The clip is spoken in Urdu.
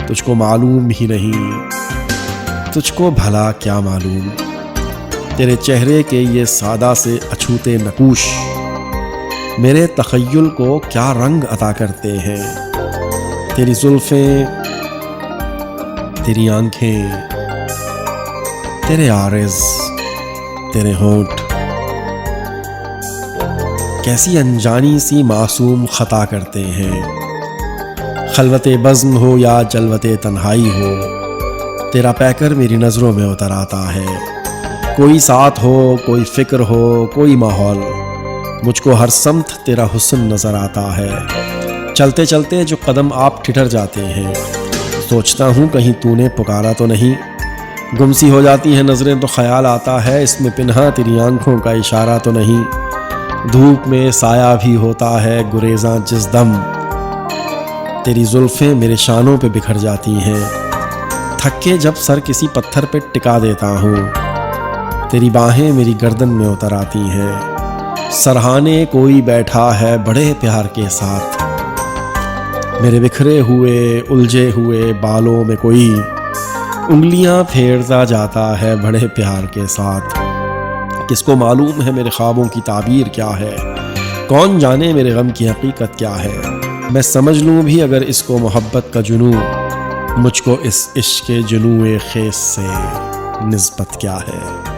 تجھ کو معلوم ہی نہیں، تجھ کو بھلا کیا معلوم، تیرے چہرے کے یہ سادہ سے اچھوتے نقوش میرے تخیل کو کیا رنگ عطا کرتے ہیں۔ تیری زلفیں، تیری آنکھیں، تیرے عارض، تیرے ہونٹ کیسی انجانی سی معصوم خطا کرتے ہیں۔ خلوت بزم ہو یا جلوت تنہائی ہو، تیرا پیکر میری نظروں میں اتر آتا ہے۔ کوئی ساتھ ہو، کوئی فکر ہو، کوئی ماحول، مجھ کو ہر سمت تیرا حسن نظر آتا ہے۔ چلتے چلتے جو قدم آپ ٹھٹر جاتے ہیں، سوچتا ہوں کہیں تو نے پکارا تو نہیں۔ گم سی ہو جاتی ہیں نظریں تو خیال آتا ہے، اس میں پنہاں تیری آنکھوں کا اشارہ تو نہیں۔ دھوپ میں سایہ بھی ہوتا ہے گریزاں جس دم، تیری زلفیں میرے شانوں پہ بکھر جاتی ہیں۔ تھک کے جب سر کسی پتھر پہ ٹکا دیتا ہوں، تیری باہیں میری گردن میں اتر آتی ہیں۔ سرہانے کوئی بیٹھا ہے بڑے پیار کے ساتھ، میرے بکھرے ہوئے الجھے ہوئے بالوں میں کوئی انگلیاں پھیرتا جاتا ہے بڑے پیار کے ساتھ۔ کس کو معلوم ہے میرے خوابوں کی تعبیر کیا ہے، کون جانے میرے غم کی حقیقت کیا ہے۔ میں سمجھ لوں بھی اگر اس کو محبت کا جنون، مجھ کو اس عشق جنون خیز سے نسبت کیا ہے۔